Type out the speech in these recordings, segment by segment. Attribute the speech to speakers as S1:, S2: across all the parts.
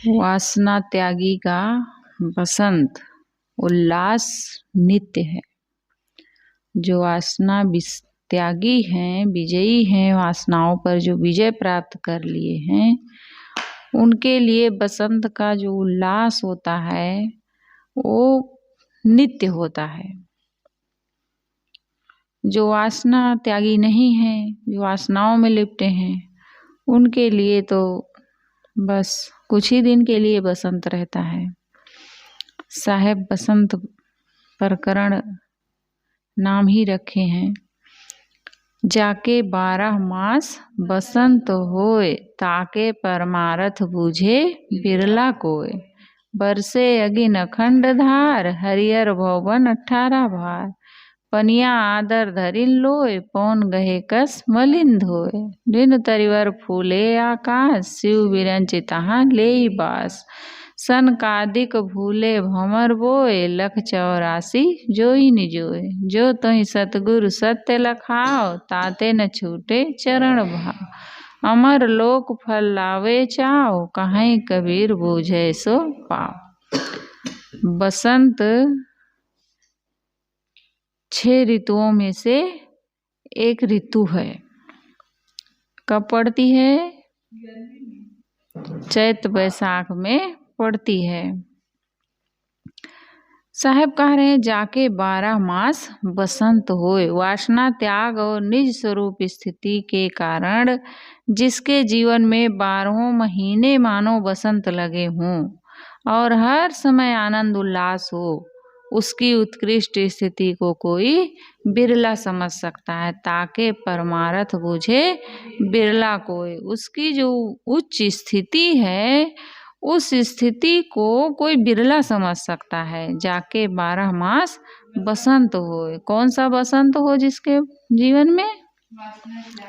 S1: वासना त्यागी का बसंत उल्लास नित्य है। जो वासना त्यागी हैं, विजयी हैं, वासनाओं पर जो विजय प्राप्त कर लिए हैं, उनके लिए बसंत का जो उल्लास होता है वो नित्य होता है। जो वासना त्यागी नहीं है, जो वासनाओं में लिपटे हैं, उनके लिए तो बस कुछ ही दिन के लिए बसंत रहता है। साहेब बसंत प्रकरण नाम ही रखे हैं। जाके 12 मास बसंत होए, ताके परमारथ बूझे बिरला कोय। बरसे अगिन अखंड धार, हरियर भवन 18 भार। पनिया आदर धरिन लोय, पौन गहे कस मलिन धोय। दिन तरिवर फूले आकाश, शिव बिरंचि तहाँ लेई बास। सन कादिक भूले भमर बोए, लख 84 जोई निजोए। जो तुहि सतगुरु सत्य लखाओ, ताते न छूटे चरण भाव। अमर लोक फल लावे चाओ, कहीं कबीर बूझे सो पाओ। बसंत 6 ऋतुओं में से एक ऋतु है। कब पड़ती है? चैत वैशाख में पड़ती है। साहब कह रहे हैं जाके 12 मास बसंत होए। वासना त्याग और निज स्वरूप स्थिति के कारण जिसके जीवन में 12 महीने मानो बसंत लगे हों और हर समय आनंद उल्लास हो, उसकी उत्कृष्ट स्थिति को कोई बिरला समझ सकता है। ताके परमारथ बूझे बिरला कोई। उसकी जो उच्च स्थिति है, उस स्थिति को कोई बिरला समझ सकता है। जाके 12 मास बसंत होए। कौन सा बसंत हो? जिसके जीवन में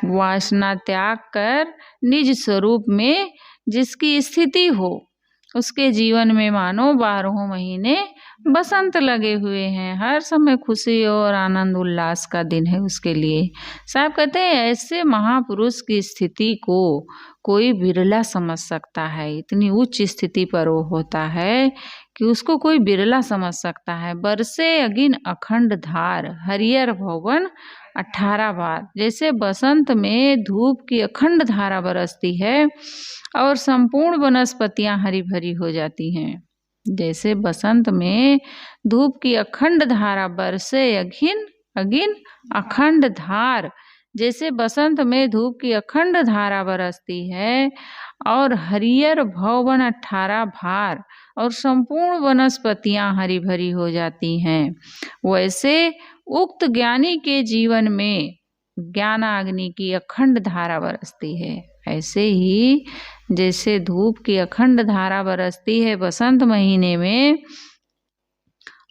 S1: वासना त्याग कर निज स्वरूप में जिसकी स्थिति हो, उसके जीवन में मानो 12 महीने बसंत लगे हुए हैं। हर समय खुशी और आनंद उल्लास का दिन है उसके लिए। साहब कहते हैं ऐसे महापुरुष की स्थिति को कोई बिरला समझ सकता है। इतनी उच्च स्थिति पर वो होता है कि उसको कोई बिरला समझ सकता है। बरसे अगिन अखंड धार, हरियर भवन 18 बार। जैसे बसंत में धूप की अखंड धारा बरसती है और संपूर्ण वनस्पतियां हरी भरी हो जाती हैं। जैसे बसंत में धूप की अखंड धारा बरसे अगिन अखंड धार। जैसे बसंत में धूप की अखंड धारा बरसती है और हरियर भवन 18 भार और संपूर्ण वनस्पतियां हरी भरी हो जाती हैं, वैसे उक्त ज्ञानी के जीवन में ज्ञानाग्नि की अखंड धारा बरसती है। ऐसे ही जैसे धूप की अखंड धारा बरसती है बसंत महीने में,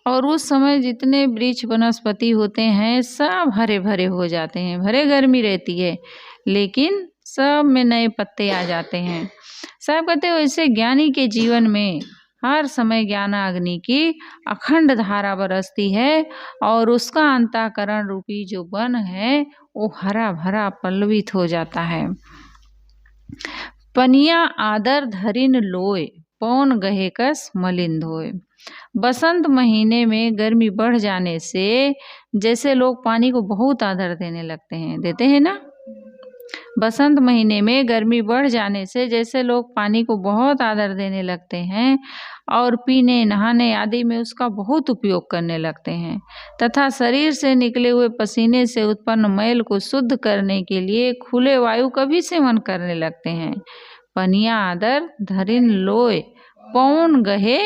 S1: और उस समय जितने वृक्ष वनस्पति होते हैं सब हरे भरे हो जाते हैं। भरे गर्मी रहती है लेकिन सब में नए पत्ते आ जाते हैं। साहब कहते हैं वैसे ज्ञानी के जीवन में हर समय ज्ञानाग्नि की अखंड धारा बरसती है और उसका अंतःकरण रूपी जो वन है वो हरा भरा पल्लवित हो जाता है। पनिया आदर धरिन लोय, पौन गहे कस मलिन धोय। बसंत महीने में गर्मी बढ़ जाने से जैसे लोग पानी को बहुत आदर देने लगते हैं, देते हैं ना। बसंत महीने में गर्मी बढ़ जाने से जैसे लोग पानी को बहुत आदर देने लगते हैं और पीने नहाने आदि में उसका बहुत उपयोग करने लगते हैं, तथा शरीर से निकले हुए पसीने से उत्पन्न मैल को शुद्ध करने के लिए खुले वायु का भी सेवन करने लगते हैं। पनिया आदर धरिन लोय, पौन गहे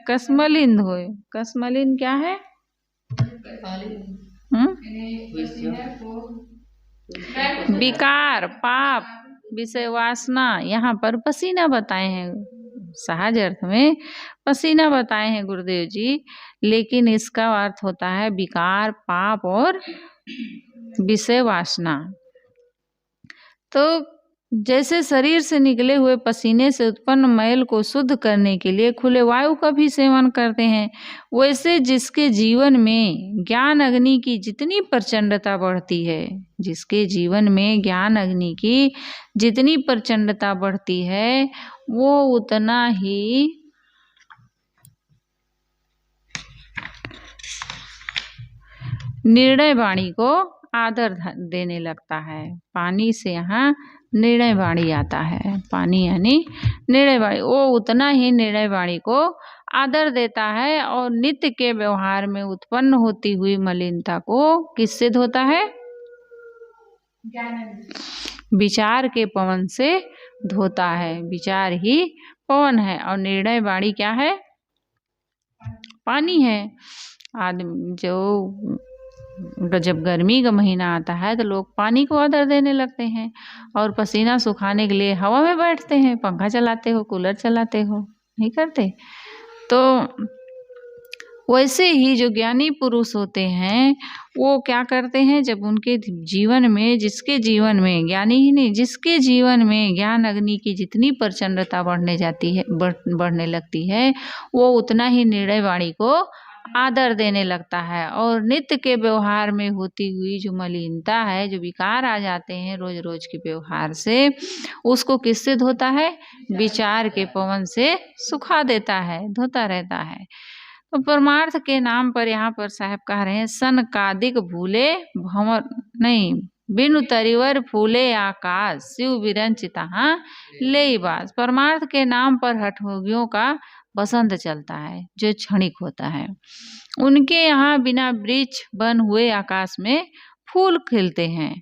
S1: कसमलिन धोय। कसमलिन क्या है? विकार, पाप, विषय वासना। यहाँ पर पसीना बताए हैं, सहज अर्थ में पसीना बताए हैं गुरुदेव जी, लेकिन इसका अर्थ होता है विकार, पाप और विषय वासना। तो जैसे शरीर से निकले हुए पसीने से उत्पन्न मैल को शुद्ध करने के लिए खुले वायु का भी सेवन करते हैं, वैसे जिसके जीवन में ज्ञान अग्नि की जितनी प्रचंडता बढ़ती है, जिसके जीवन में ज्ञान अग्नि की जितनी प्रचंडता बढ़ती है, वो उतना ही निर्णय वाणी को आदर देने लगता है। पानी से यहाँ निर्णय वाणी आता है, पानी यानी निर्णय वाणी, वो उतना ही निर्णय वाणी को आदर देता है और नित्य के व्यवहार में उत्पन्न होती हुई मलिनता को किससे धोता है? विचार के पवन से धोता है। विचार ही पवन है और निर्णय वाणी क्या है? पानी है। आदमी जब गर्मी का महीना आता है तो लोग पानी को आदर देने लगते हैं और पसीना सुखाने के लिए हवा में बैठते हैं, पंखा चलाते हो, कूलर चलाते हो, नहीं करते? तो वैसे ही जो ज्ञानी पुरुष होते हैं वो क्या करते हैं, जब उनके जीवन में, जिसके जीवन में, ज्ञानी ही नहीं, जिसके जीवन में ज्ञान अग्नि की जितनी प्रचंडता बढ़ने लगती है, वो उतना ही निर्णय वाणी को आदर देने लगता है और नित्य के व्यवहार में होती हुई जो मलिनता है, जो विकार आ जाते हैं रोज रोज के व्यवहार से, उसको किससे धोता है? विचार के पवन से सुखा देता है, धोता रहता है। तो परमार्थ के नाम पर यहाँ पर साहब कह रहे हैं, सनकादिक भूले भंवर नहीं, बिनु तरिवर फूले आकाश, शिव विरंचिता ले बास। परमार्थ के नाम पर हठयोगियों का बसंत चलता है जो क्षणिक होता है। उनके यहाँ बिना वृक्ष बन हुए आकाश में फूल खिलते हैं।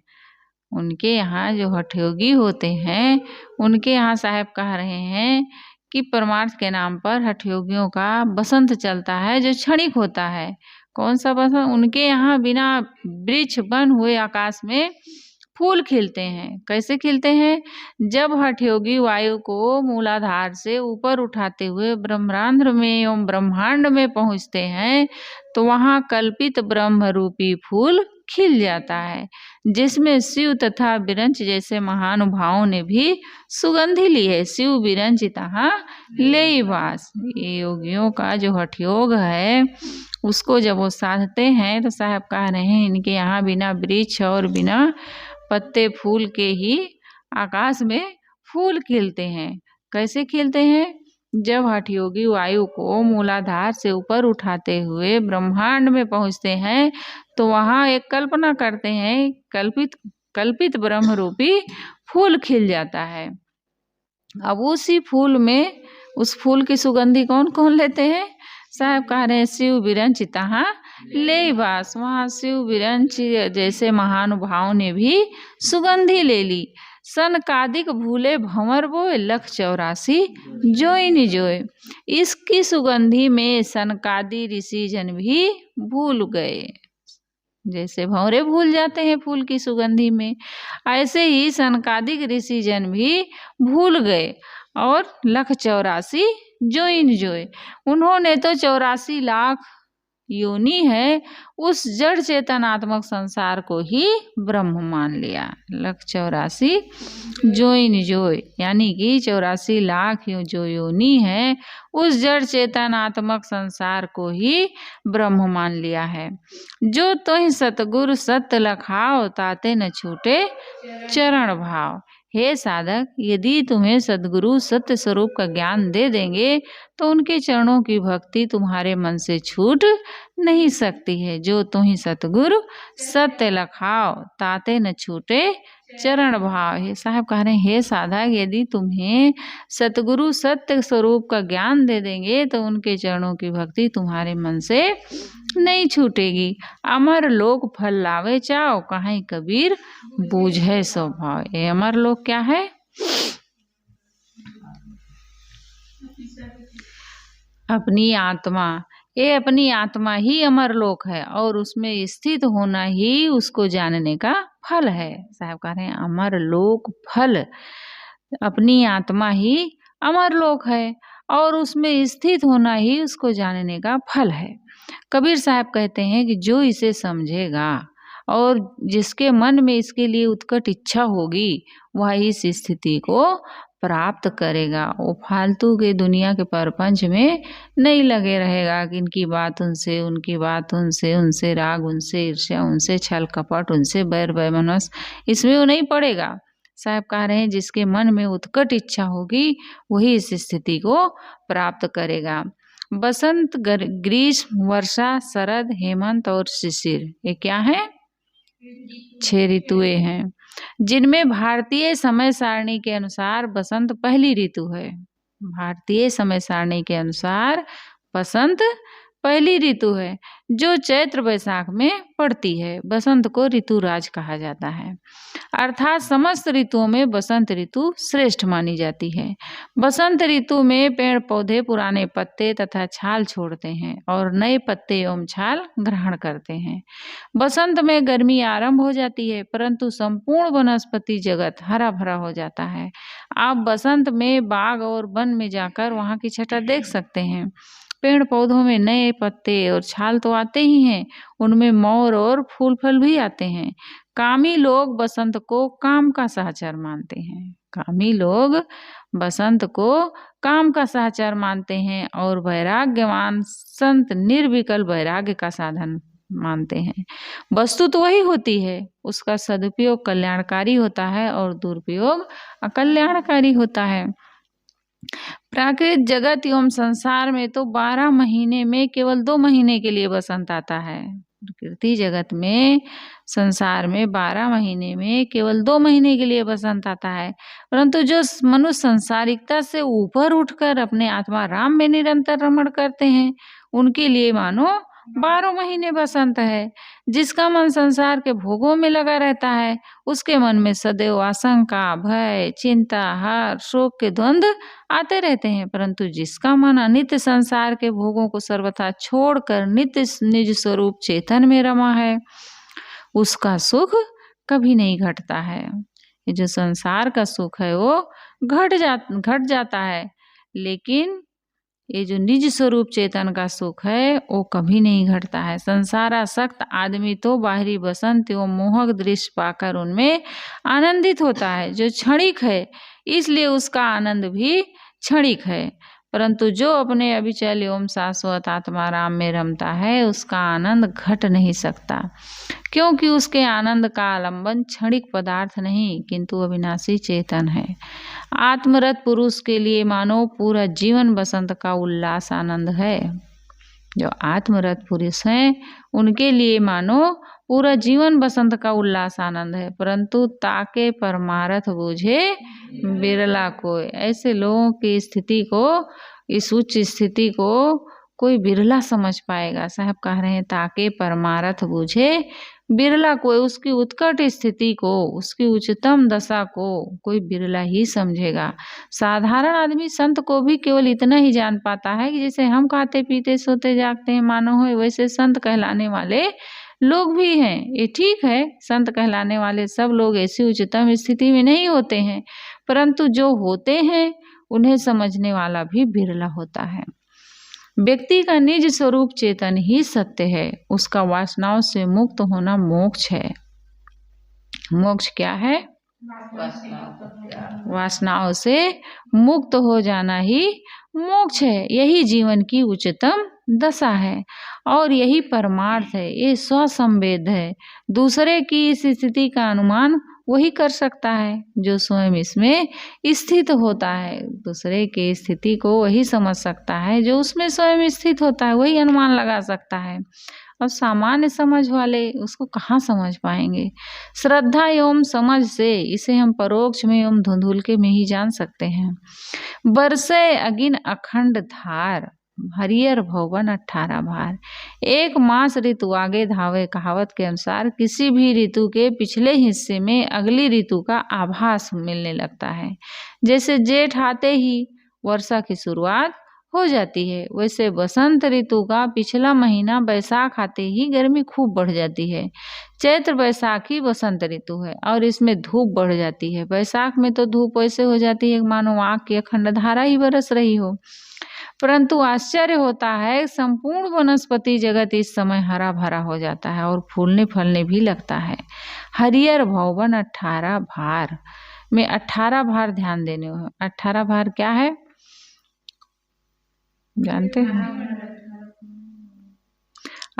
S1: उनके यहाँ जो हठयोगी होते हैं, उनके यहाँ साहब कह रहे हैं कि परमार्थ के नाम पर हठयोगियों का बसंत चलता है जो क्षणिक होता है। कौन सा बसंत? उनके यहाँ बिना वृक्ष बन हुए आकाश में फूल खिलते हैं। कैसे खिलते हैं? जब हठयोगी वायु को मूलाधार से ऊपर उठाते हुए ब्रह्मांड में एवं ब्रह्मांड में पहुँचते हैं तो वहाँ कल्पित ब्रह्म रूपी फूल खिल जाता है, जिसमें शिव तथा विरंच जैसे महानुभावों ने भी सुगंधि ली है। शिव विरंचिता ले वास। ये योगियों का जो हठयोग है उसको जब वो साधते हैं तो साहब कह रहे हैं, इनके यहाँ बिना वृक्ष और बिना पत्ते फूल के ही आकाश में फूल खिलते हैं। कैसे खिलते हैं? जब हठयोगी वायु को मूलाधार से ऊपर उठाते हुए ब्रह्मांड में पहुँचते हैं तो वहाँ एक कल्पना करते हैं, कल्पित ब्रह्म रूपी फूल खिल जाता है। अब उसी फूल में, उस फूल की सुगंधि कौन कौन लेते हैं? साहब कह रहे हैं, शिव विरंचिता ले बास। वहाँ शिव विरंच जैसे महानुभाव ने भी सुगंधि ले ली। सनकादिक भूले भंवर बोए, लख 84 जोई निजोए। इसकी सुगंधि में सनकादि ऋषि जन भी भूल गए। जैसे भंवरे भूल जाते हैं फूल की सुगंधि में, ऐसे ही सनकादिक ऋषि जन भी भूल गए और लख 84 जोइन जोए। उन्होंने तो 84 लाख योनि है उस जड़ चेतनात्मक संसार को ही ब्रह्म मान लिया। लख 84 जोइन जोय, यानी कि 84 लाख जो योनि है उस जड़ चेतनात्मक संसार को ही ब्रह्म मान लिया है। जो तुहि सतगुरु सत्य लखाओ, ताते न छूटे चरण भाव। हे साधक, यदि तुम्हें सद्गुरु सत्य स्वरूप का ज्ञान दे देंगे तो उनके चरणों की भक्ति तुम्हारे मन से छूट नहीं सकती है। जो तुहि सतगुरु सत्य लखाओ, ताते न छूटे चरण भाव। हे साहब कह रहे हैं, हे साधक, यदि तुम्हें सतगुरु सत्य स्वरूप का ज्ञान दे देंगे तो उनके चरणों की भक्ति तुम्हारे मन से नहीं छूटेगी। अमर लोक फल लावे चाओ, कहीं कबीर बूझे स्वभाव। ये अमर लोक क्या है? अपनी आत्मा। ये अपनी आत्मा ही अमर लोक है और उसमें स्थित होना ही उसको जानने का फल है। साहब कह रहे हैं, अमर लोक फल, अपनी आत्मा ही अमर लोक है और उसमें स्थित होना ही उसको जानने का फल है। कबीर साहब कहते हैं कि जो इसे समझेगा और जिसके मन में इसके लिए उत्कट इच्छा होगी वह इस स्थिति को प्राप्त करेगा। वो फालतू के दुनिया के परपंच में नहीं लगे रहेगा कि इनकी बात उनसे, उनकी बात उनसे, उनसे राग, उनसे ईर्ष्या, उनसे छल कपट, उनसे बैर वैमनस्य, इसमें वो नहीं पड़ेगा। साहब कह रहे हैं जिसके मन में उत्कट इच्छा होगी वही इस स्थिति को प्राप्त करेगा। बसंत, ग्रीष्म, वर्षा, शरद, हेमंत और शिशिर, ये क्या है? 6 ऋतुएं हैं, जिनमें भारतीय समय सारणी के अनुसार बसंत पहली ऋतु है। भारतीय समय सारणी के अनुसार बसंत पहली ऋतु है जो चैत्र वैशाख में पड़ती है। बसंत को ऋतुराज कहा जाता है, अर्थात समस्त ऋतुओं में बसंत ऋतु श्रेष्ठ मानी जाती है। बसंत ऋतु में पेड़ पौधे पुराने पत्ते तथा छाल छोड़ते हैं और नए पत्ते एवं छाल ग्रहण करते हैं। बसंत में गर्मी आरंभ हो जाती है परंतु संपूर्ण वनस्पति जगत हरा भरा हो जाता है। आप बसंत में बाग और वन में जाकर वहाँ की छटा देख सकते हैं। पेड़ पौधों में नए पत्ते और छाल तो आते ही हैं, उनमें मोर और फूल फल भी आते हैं। कामी लोग बसंत को काम का सहचर मानते हैं। कामी लोग बसंत को काम का सहचर मानते हैं और वैराग्यवान संत निर्विकल्प वैराग्य का साधन मानते हैं। वस्तु तो वही होती है, उसका सदुपयोग कल्याणकारी होता है और दुरुपयोग अकल्याणकारी होता है। प्राकृतिक जगत एवं संसार में तो 12 महीने में केवल 2 महीने के लिए बसंत आता है। प्रकृति जगत में, संसार में 12 महीने में केवल 2 महीने के लिए बसंत आता है, परंतु जो मनुष्य संसारिकता से ऊपर उठकर अपने आत्मा राम में निरंतर रमण करते हैं उनके लिए मानो 12 महीने बसंत है। जिसका मन संसार के भोगों में लगा रहता है उसके मन में सदैव आशंका, भय, चिंता, हर्ष, शोक के द्वंद्व आते रहते हैं, परंतु जिसका मन अनित्य संसार के भोगों को सर्वथा छोड़कर नित्य निज स्वरूप चेतन में रमा है उसका सुख कभी नहीं घटता है। ये जो संसार का सुख है वो घट जाता है, लेकिन ये जो निज स्वरूप चेतन का सुख है वो कभी नहीं घटता है। संसारासक्त आदमी तो बाहरी बसंत एवं मोहक दृश्य पाकर उनमें आनंदित होता है जो क्षणिक है, इसलिए उसका आनंद भी क्षणिक है, परंतु जो अपने अविचल एवं शाश्वत आत्मा राम में रमता है उसका आनंद घट नहीं सकता, क्योंकि उसके आनंद का आलंबन क्षणिक पदार्थ नहीं किंतु अविनाशी चेतन है। आत्मरत पुरुष के लिए मानो पूरा जीवन बसंत का उल्लास आनंद है। जो आत्मरत पुरुष हैं उनके लिए मानो पूरा जीवन बसंत का उल्लास आनंद है, परंतु ताके परमारथ बूझे बिरला कोई। ऐसे लोगों की स्थिति को, इस उच्च स्थिति को कोई बिरला समझ पाएगा। साहब कह रहे हैं ताके परमारथ बूझे बिरला कोई, उसकी उत्कट स्थिति को, उसकी उच्चतम दशा को कोई बिरला ही समझेगा। साधारण आदमी संत को भी केवल इतना ही जान पाता है कि जैसे हम खाते पीते सोते जागते हैं मानो हो, वैसे संत कहलाने वाले लोग भी हैं। ये ठीक है, संत कहलाने वाले सब लोग ऐसी उच्चतम स्थिति में नहीं होते हैं, परंतु जो होते हैं उन्हें समझने वाला भी बिरला होता है। व्यक्ति का निज स्वरूप चेतन ही सत्य है, उसका वासनाओं से मुक्त होना मोक्ष है। मोक्ष क्या है? वासनाओं से मुक्त हो जाना ही मोक्ष है। यही जीवन की उच्चतम दशा है और यही परमार्थ है। ये स्वसंवेद है। दूसरे की इस स्थिति का अनुमान वही कर सकता है जो स्वयं इसमें स्थित होता है। दूसरे की स्थिति को वही समझ सकता है जो उसमें स्वयं स्थित होता है, वही अनुमान लगा सकता है। और सामान्य समझ वाले उसको कहाँ समझ पाएंगे? श्रद्धा एवं समझ से इसे हम परोक्ष में एवं धुंधुलके में ही जान सकते हैं। बरसे अगिन अखंड धार, हरियर भवन 18 भार। 1 मास ऋतु आगे धावे कहावत के अनुसार किसी भी ऋतु के पिछले हिस्से में अगली ऋतु का आभास मिलने लगता है। जैसे जेठ आते ही वर्षा की शुरुआत हो जाती है, वैसे बसंत ऋतु का पिछला महीना बैसाख आते ही गर्मी खूब बढ़ जाती है। चैत्र बैसाखी बसंत ऋतु है और इसमें धूप बढ़ जाती है। बैसाख में तो धूप ऐसे हो जाती है मानो आग की अखंड धारा ही बरस रही हो। परंतु आश्चर्य होता है, संपूर्ण वनस्पति जगत इस समय हरा भरा हो जाता है और फूलने फलने भी लगता है। हरियर भवन 18 भार में 18 भार ध्यान देने हो। 18 भार क्या है जानते हैं?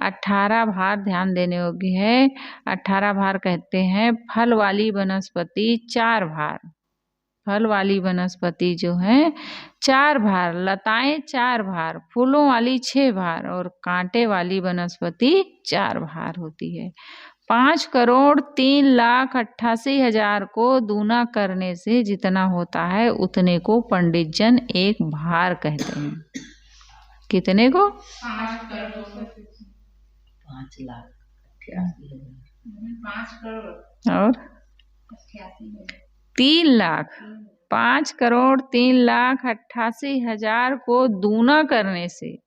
S1: 18 भार ध्यान देने योग्य है। 18 भार कहते हैं फल वाली वनस्पति 4 भार, फल वाली वनस्पति जो है 4 भार, लताएं 4 भार, फूलों वाली 6 भार और कांटे वाली वनस्पति 4 भार होती है। 5,03,88,000 को दूना करने से जितना होता है उतने को पंडित जन 1 भार कहते हैं। कितने को? 5 और 3 लाख। 5,03,88,000 को दूना करने से,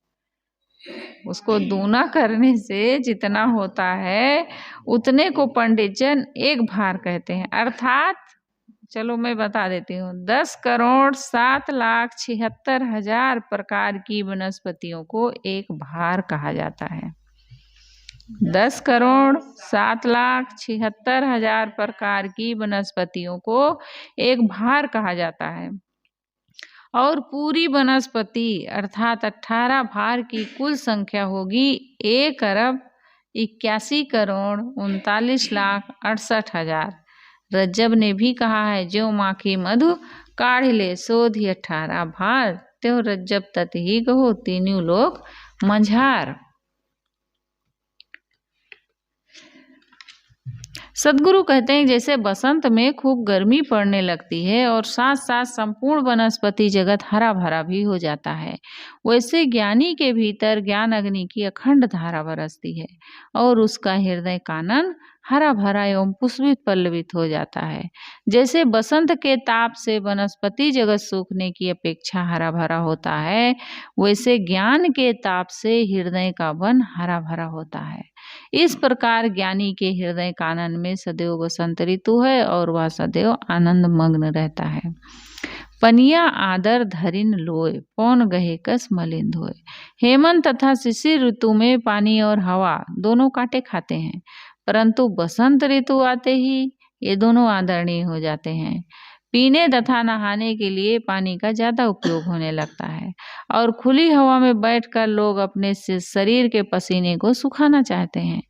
S1: उसको दूना करने से जितना होता है उतने को पंडित जन 1 भार कहते हैं। अर्थात चलो मैं बता देती हूँ, 10,07,76,000 प्रकार की वनस्पतियों को 1 भार कहा जाता है। 10,07,76,000 प्रकार की वनस्पतियों को 1 भार कहा जाता है। और पूरी वनस्पति अर्थात 18 भार की कुल संख्या होगी 1,81,39,68,000। रज्जब ने भी कहा है, जो माखी मधु काढ़ ले सोधी 18 भार, त्यों रज्जब तत ही कहो तीनों लोग मंझार। सदगुरु कहते हैं, जैसे बसंत में खूब गर्मी पड़ने लगती है और साथ साथ संपूर्ण वनस्पति जगत हरा भरा भी हो जाता है, वैसे ज्ञानी के भीतर ज्ञान अग्नि की अखंड धारा बरसती है और उसका हृदय कानन हरा भरा एवं पुष्पित पल्लवित हो जाता है। जैसे बसंत के ताप से वनस्पति जगत सूखने की अपेक्षा हरा भरा होता है, वैसे ज्ञान के ताप से हृदय का वन हरा भरा होता है। इस प्रकार ज्ञानी के हृदय कानन में सदैव बसंत ऋतु है और वह सदैव आनंद मग्न रहता है। पनिया आदर धरिन लोय, पौन गहे कस मलिन धोय। हेमंत तथा शिशिर ऋतु में पानी और हवा दोनों काटे खाते हैं, परंतु बसंत ऋतु आते ही ये दोनों आदरणीय हो जाते हैं। पीने तथा नहाने के लिए पानी का ज़्यादा उपयोग होने लगता है और खुली हवा में बैठकर लोग अपने शरीर के पसीने को सुखाना चाहते हैं।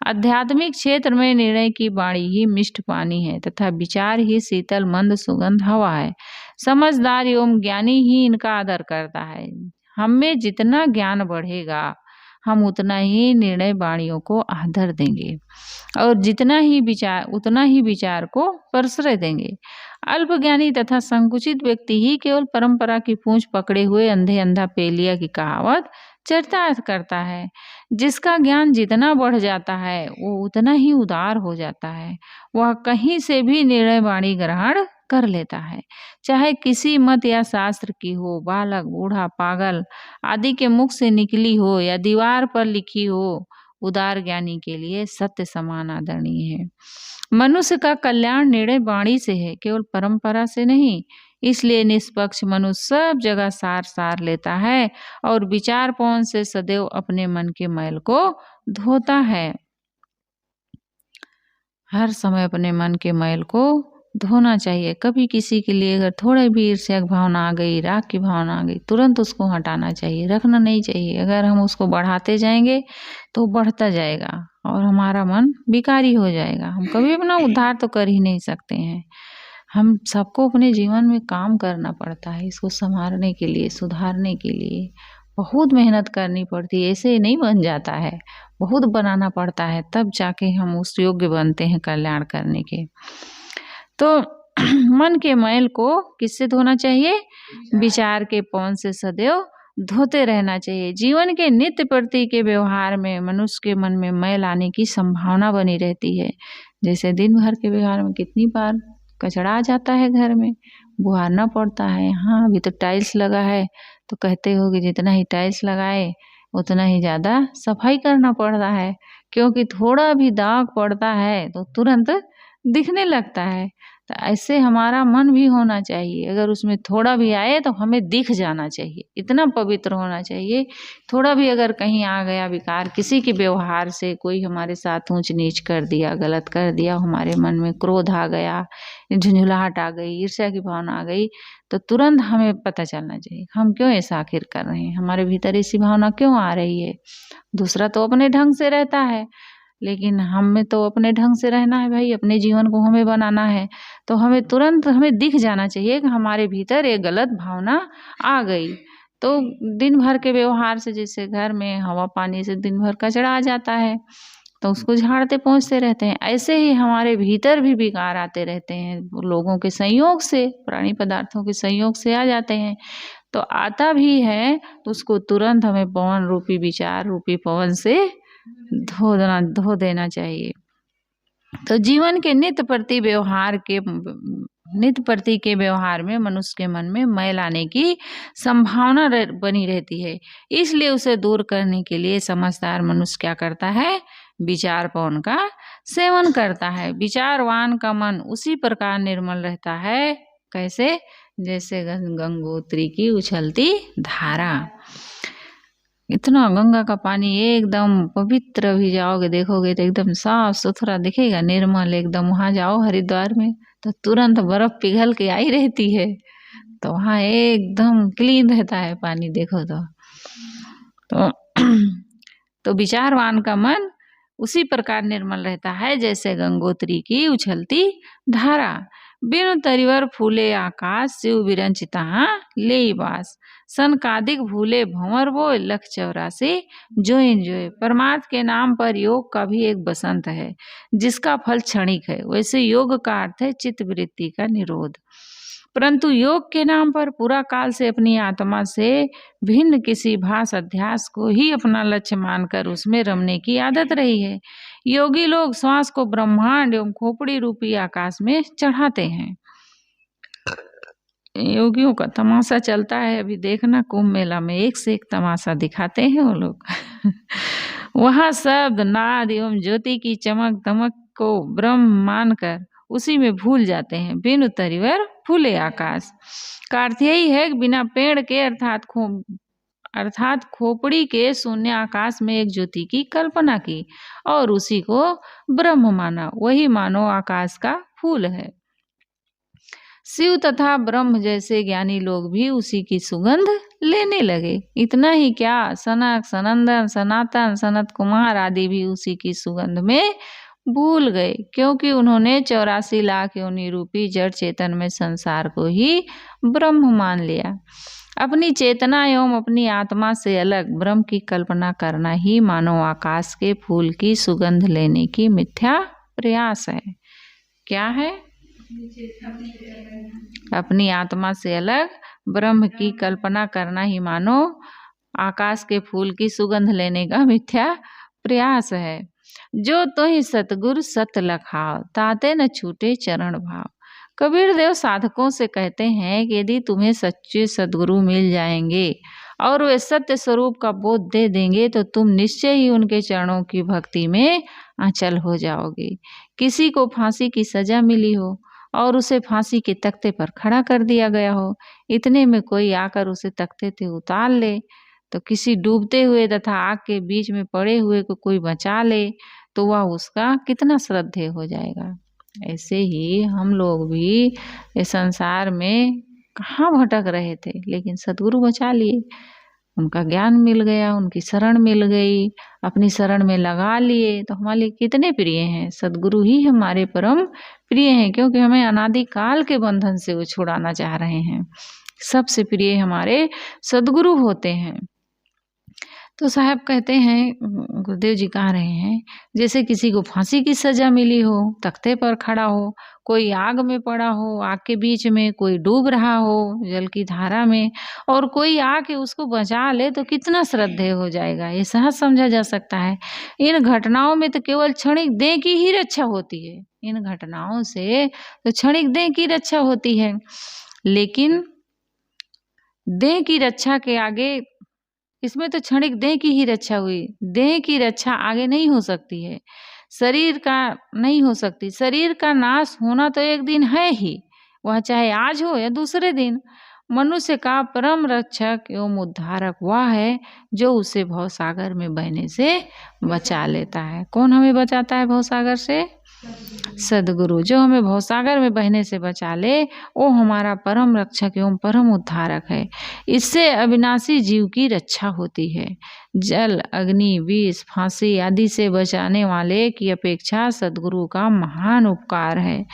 S1: आध्यात्मिक क्षेत्र में निर्णय की वाणी ही मिष्ट पानी है तथा विचार ही शीतल मंद सुगंध हवा है। समझदार एवं ज्ञानी ही इनका आदर करता है। हम में जितना ज्ञान बढ़ेगा हम उतना ही निर्णय वाणियों को आदर देंगे और जितना ही विचार उतना ही विचार को प्रश्रय देंगे। अल्पज्ञानी तथा संकुचित व्यक्ति ही केवल परंपरा की पूंछ पकड़े हुए अंधे अंधा पेलिया की कहावत चरितार्थ करता है। जिसका ज्ञान जितना बढ़ जाता है वो उतना ही उदार हो जाता है। वह कहीं से भी निर्णय वाणी ग्रहण कर लेता है, चाहे किसी मत या शास्त्र की हो, बालक बूढ़ा पागल आदि के मुख से निकली हो या दीवार पर लिखी हो। उदार ज्ञानी के लिए सत्य समान आदरणीय है। मनुष्य का कल्याण निर्णय वाणी से है, केवल परंपरा से नहीं। इसलिए निष्पक्ष मनुष्य सब जगह सार सार लेता है और विचार पौन से सदैव अपने मन के मैल को धोता है। हर समय अपने मन के मैल को धोना चाहिए। कभी किसी के लिए अगर थोड़ा भी ईर्ष्या की भावना आ गई, राग की भावना आ गई, तुरंत उसको हटाना चाहिए, रखना नहीं चाहिए। अगर हम उसको बढ़ाते जाएंगे तो बढ़ता जाएगा और हमारा मन विकारी हो जाएगा। हम कभी अपना उद्धार तो कर ही नहीं सकते हैं। हम सबको अपने जीवन में काम करना पड़ता है, इसको संवारने के लिए, सुधारने के लिए बहुत मेहनत करनी पड़ती है। ऐसे नहीं बन जाता है, बहुत बनाना पड़ता है, तब जाके हम उस योग्य बनते हैं कल्याण करने के। तो मन के मैल को किससे धोना चाहिए? विचार के पौन से सदैव धोते रहना चाहिए। जीवन के नित्य प्रति के व्यवहार में मनुष्य के मन में मैल आने की संभावना बनी रहती है। जैसे दिन भर के व्यवहार में कितनी बार कचरा आ जाता है, घर में बुहारना पड़ता है। हाँ, अभी तो टाइल्स लगा है तो कहते हो कि जितना ही टाइल्स लगाए उतना ही ज़्यादा सफाई करना पड़ता है, क्योंकि थोड़ा भी दाग पड़ता है तो तुरंत दिखने लगता है। तो ऐसे हमारा मन भी होना चाहिए, अगर उसमें थोड़ा भी आए तो हमें दिख जाना चाहिए, इतना पवित्र होना चाहिए। थोड़ा भी अगर कहीं आ गया विकार, किसी के व्यवहार से कोई हमारे साथ ऊंच नीच कर दिया, गलत कर दिया, हमारे मन में क्रोध आ गया, झुंझुलाहट आ गई, ईर्ष्या की भावना आ गई, तो तुरंत हमें पता चलना चाहिए हम क्यों ऐसा आखिर कर रहे हैं, हमारे भीतर ऐसी भावना क्यों आ रही है। दूसरा तो अपने ढंग से रहता है, लेकिन हमें तो अपने ढंग से रहना है भाई, अपने जीवन को हमें बनाना है। तो हमें तुरंत हमें दिख जाना चाहिए कि हमारे भीतर एक गलत भावना आ गई। तो दिन भर के व्यवहार से, जैसे घर में हवा पानी से दिन भर कचरा आ जाता है तो उसको झाड़ते पोंछते रहते हैं, ऐसे ही हमारे भीतर भी विकार आते रहते हैं, लोगों के संयोग से, प्राणी पदार्थों के संयोग से आ जाते हैं। तो आता भी है तो उसको तुरंत हमें पवन रूपी, विचार रूपी पवन से धो देना चाहिए। तो जीवन के नित्य प्रति के व्यवहार में मनुष्य के मन में मैल आने की संभावना बनी रहती है। इसलिए उसे दूर करने के लिए समझदार मनुष्य क्या करता है, विचार पवन का सेवन करता है। विचारवान का मन उसी प्रकार निर्मल रहता है, कैसे, जैसे गंगोत्री की उछलती धारा। इतना गंगा का पानी एकदम पवित्र भी जाओगे, देखोगे तो एकदम साफ सुथरा दिखेगा, निर्मल एकदम। वहाँ जाओ हरिद्वार में तो तुरंत बर्फ पिघल के आई रहती है, तो वहाँ एकदम क्लीन रहता है पानी, देखो तो विचारवान का मन उसी प्रकार निर्मल रहता है जैसे गंगोत्री की उछलती धारा। बिनु तरिवर फूले आकाश, शिव विरंचिता ले बास। सनकादिक भूले भंवर वो, लख 84 जोए। परमार्थ के नाम पर योग का भी एक बसंत है जिसका फल क्षणिक है, वैसे योग का अर्थ है चित्त वृत्ति का निरोध। परंतु योग के नाम पर पूरा काल से अपनी आत्मा से भिन्न किसी भास अध्यास को ही अपना लक्ष्य मानकर उसमें रमने की आदत रही है। योगी लोग श्वास को ब्रह्मांड एवं खोपड़ी रूपी आकाश में चढ़ाते हैं। योगियों का तमाशा चलता है, अभी देखना कुंभ मेला में एक से एक तमाशा दिखाते हैं वो लोग। वहाँ शब्द नाद एवं ज्योति की चमक दमक को ब्रह्म मानकर उसी में भूल जाते हैं। बिनु तरिवर फूले आकाश का अर्थ यही है कि बिना पेड़ के अर्थात खोपड़ी के शून्य आकाश में एक ज्योति की कल्पना की और उसी को ब्रह्म माना, वही मानो आकाश का फूल है। शिव तथा ब्रह्म जैसे ज्ञानी लोग भी उसी की सुगंध लेने लगे। इतना ही क्या, सनक, सनंदन, सनातन, सनत कुमार आदि भी उसी की सुगंध में भूल गए, क्योंकि उन्होंने 84 लाख योनि रूपी जड़ चेतन में संसार को ही ब्रह्म मान लिया। अपनी चेतना एवं अपनी आत्मा से अलग ब्रह्म की कल्पना करना ही मानव आकाश के फूल की सुगंध लेने की मिथ्या प्रयास है। क्या है? अपनी आत्मा से अलग ब्रह्म की कल्पना करना ही मानो आकाश के फूल की सुगंध लेने का मिथ्या प्रयास है। जो तो ही सतगुरु सत लखाव, ताते न छूटे चरण भाव। कबीर देव साधकों से कहते हैं कि यदि तुम्हें सच्चे सदगुरु मिल जाएंगे और वे सत्य स्वरूप का बोध दे देंगे तो तुम निश्चय ही उनके चरणों की भक्ति में अचल हो जाओगे। किसी को फांसी की सजा मिली हो और उसे फांसी के तख्ते पर खड़ा कर दिया गया हो, इतने में कोई आकर उसे तख्ते से उतार ले, तो किसी डूबते हुए तथा आग के बीच में पड़े हुए को कोई बचा ले तो वह उसका कितना श्रद्धेय हो जाएगा। ऐसे ही हम लोग भी इस संसार में कहाँ भटक रहे थे, लेकिन सद्गुरु बचा लिए, उनका ज्ञान मिल गया, उनकी शरण मिल गई, अपनी शरण में लगा लिए, तो हमारे लिए कितने प्रिय हैं। सद्गुरु ही हमारे परम प्रिय हैं, क्योंकि हमें अनादि काल के बंधन से वो छुड़ाना चाह रहे हैं। सबसे प्रिय हमारे सद्गुरु होते हैं। तो साहब कहते हैं, गुरुदेव जी कह रहे हैं, जैसे किसी को फांसी की सजा मिली हो, तख्ते पर खड़ा हो, कोई आग में पड़ा हो, आग के बीच में कोई डूब रहा हो जल की धारा में, और कोई आके उसको बचा ले तो कितना श्रद्धेय हो जाएगा, ये सहज समझा जा सकता है। इन घटनाओं में तो केवल क्षणिक देह की ही रक्षा होती है, इन घटनाओं से तो क्षणिक देह की रक्षा होती है, लेकिन देह की रक्षा के आगे, इसमें तो क्षणिक देह की ही रक्षा हुई, देह की रक्षा आगे नहीं हो सकती है। शरीर का नहीं हो सकती। शरीर का नाश होना तो एक दिन है ही, वह चाहे आज हो या दूसरे दिन। मनुष्य का परम रक्षक एवं उद्धारक वह है जो उसे भवसागर में बहने से बचा लेता है। कौन हमें बचाता है भवसागर से? सद्गुरु। जो हमें भवसागर में बहने से बचा ले वो हमारा परम रक्षक एवं परम उद्धारक है। इससे अविनाशी जीव की रक्षा होती है। जल, अग्नि, विष, फांसी आदि से बचाने वाले की अपेक्षा सद्गुरु का महान उपकार है।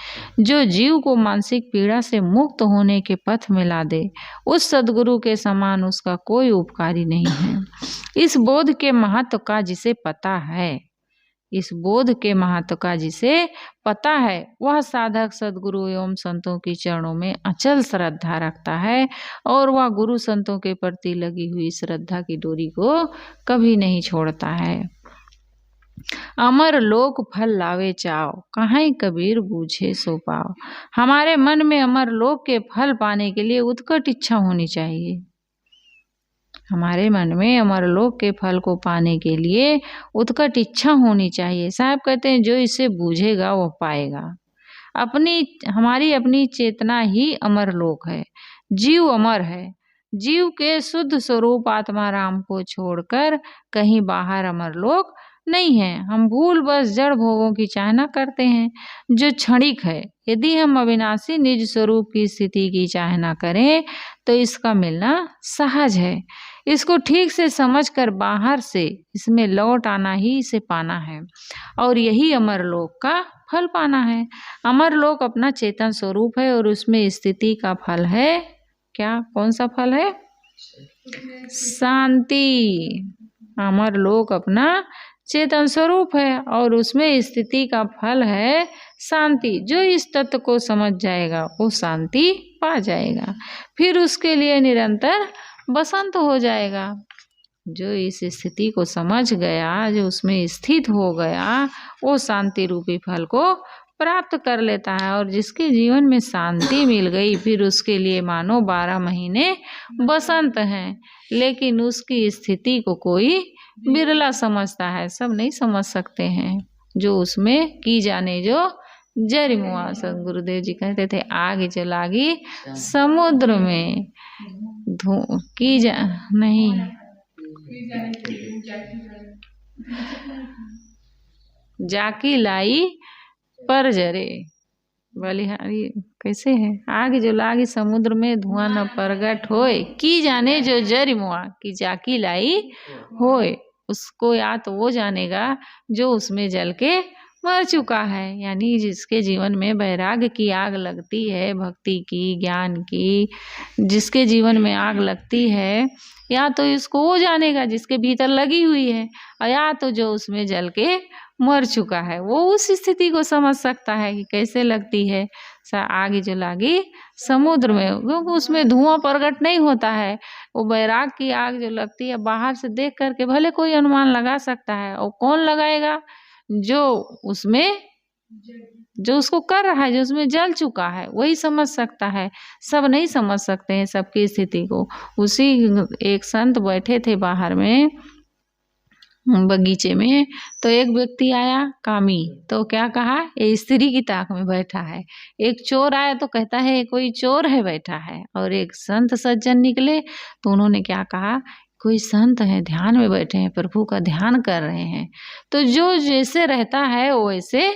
S1: जो जीव को मानसिक पीड़ा से मुक्त होने के पथ में ला दे, उस सद्गुरु के समान उसका कोई उपकारी नहीं है। इस बोध के महत्व का जिसे पता है, इस बोध के महत्व का जिसे पता है, वह साधक सद्गुरु एवं संतों की चरणों में अचल श्रद्धा रखता है और वह गुरु संतों के प्रति लगी हुई श्रद्धा की डोरी को कभी नहीं छोड़ता है। अमर लोक फल लावे चाव, कहाँ कबीर बूझे सो पाव। हमारे मन में अमर लोक के फल पाने के लिए उत्कट इच्छा होनी चाहिए। हमारे मन में अमरलोक के फल को पाने के लिए उत्कट इच्छा होनी चाहिए। साहब कहते हैं जो इसे बूझेगा वो पाएगा। हमारी अपनी चेतना ही अमरलोक है। जीव अमर है। जीव के शुद्ध स्वरूप आत्मा राम को छोड़कर कहीं बाहर अमरलोक नहीं है। हम भूल बस जड़ भोगों की चाहना करते हैं जो क्षणिक है। यदि हम अविनाशी निज स्वरूप की स्थिति की चाहना करें तो इसका मिलना सहज है। इसको ठीक से समझकर बाहर से इसमें लौट आना ही इसे पाना है और यही अमरलोक का फल पाना है। अमरलोक अपना चेतन स्वरूप है और उसमें स्थिति का फल है क्या? कौन सा फल है? शांति। अमरलोक अपना चेतन स्वरूप है और उसमें स्थिति का फल है शांति। जो इस तत्व को समझ जाएगा वो शांति पा जाएगा, फिर उसके लिए निरंतर बसंत हो जाएगा। जो इस स्थिति को समझ गया, जो उसमें स्थित हो गया, वो शांति रूपी फल को प्राप्त कर लेता है। और जिसके जीवन में शांति मिल गई फिर उसके लिए मानो 12 महीने बसंत हैं। लेकिन उसकी स्थिति को कोई बिरला समझता है, सब नहीं समझ सकते हैं। जो उसमें की जाने जो जरिमुआ, सदगुरुदेव जी कहते थे आग जलागी समुद्र में की जा नहीं जाकी लाई पर जरे। बलिहारी कैसे है? आग जो लागी समुद्र में धुआं न प्रगट होए, की जाने जो जरिमुआ की जाकी लाई होए। उसको या तो वो जानेगा जो उसमें जल के मर चुका है। यानी जिसके जीवन में वैराग्य की आग लगती है, भक्ति की, ज्ञान की, जिसके जीवन में आग लगती है, या तो इसको वो जानेगा जिसके भीतर लगी हुई है, और या तो जो उसमें जल के मर चुका है वो उस स्थिति को समझ सकता है कि कैसे लगती है आग जो लागी समुद्र में। क्योंकि उसमें धुआं प्रकट नहीं होता है। वो बैराग की आग जो लगती है बाहर से देख करके भले कोई अनुमान लगा सकता है, और कौन लगाएगा? जो उसको कर रहा है, जो उसमें जल चुका है वही समझ सकता है। सब नहीं समझ सकते हैं सबकी स्थिति को। उसी एक संत बैठे थे बाहर में बगीचे में, तो एक व्यक्ति आया कामी, तो क्या कहा? ये स्त्री की ताक में बैठा है। एक चोर आया तो कहता है कोई चोर है बैठा है। और एक संत सज्जन निकले तो उन्होंने क्या कहा? कोई संत है, ध्यान में बैठे हैं, प्रभु का ध्यान कर रहे हैं। तो जो जैसे रहता है वो वैसे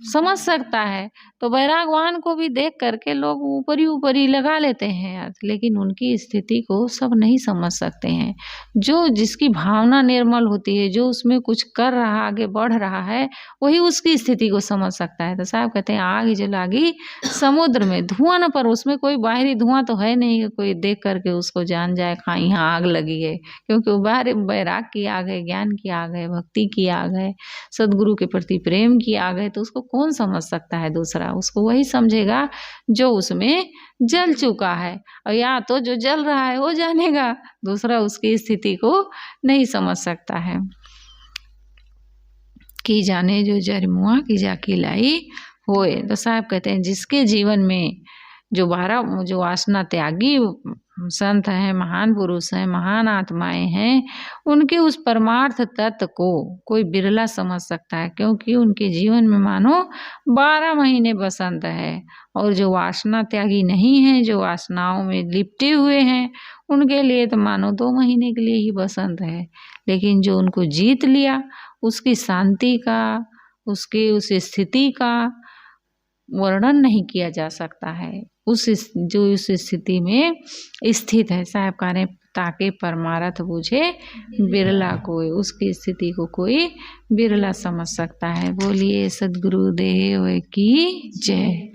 S1: समझ सकता है। तो बैरागवान को भी देख करके लोग ऊपर ही लगा लेते हैं यार, लेकिन उनकी स्थिति को सब नहीं समझ सकते हैं। जो जिसकी भावना निर्मल होती है, जो उसमें कुछ कर रहा, आगे बढ़ रहा है, वही उसकी स्थिति को समझ सकता है। तो साहब कहते हैं आग जो लागी समुद्र में, धुआं न पर, उसमें कोई बाहरी धुआं तो है नहीं कि कोई देख करके उसको जान जाए हाँ यहाँ आग लगी है। क्योंकि वो बाहर बैराग की आग है, ज्ञान की आग है, भक्ति की आग है, सदगुरु के प्रति प्रेम की आग है। तो उसको कौन समझ सकता है? दूसरा उसको वही समझेगा जो उसमें जल चुका है, और या तो जो जल रहा है वो जानेगा, दूसरा उसकी स्थिति को नहीं समझ सकता है। की जाने जो जरिमुआ की जाकी लाई होए। तो साहब कहते हैं जिसके जीवन में जो वासना त्यागी संत हैं, महान पुरुष हैं, महान आत्माएं हैं, उनके उस परमार्थ तत्व को कोई बिरला समझ सकता है, क्योंकि उनके जीवन में मानो 12 महीने बसंत है। और जो वासना त्यागी नहीं है, जो वासनाओं में लिपटे हुए हैं, उनके लिए तो मानो 2 महीने के लिए ही बसंत है। लेकिन जो उनको जीत लिया, उसकी शांति का, उसकी उस स्थिति का वर्णन नहीं किया जा सकता है। जो उस स्थिति में स्थित है, साहब कह रहे ताके परमारथ बुझे बिरला कोई, उसकी स्थिति को कोई बिरला समझ सकता है। बोलिए सद्गुरुदेव की जय।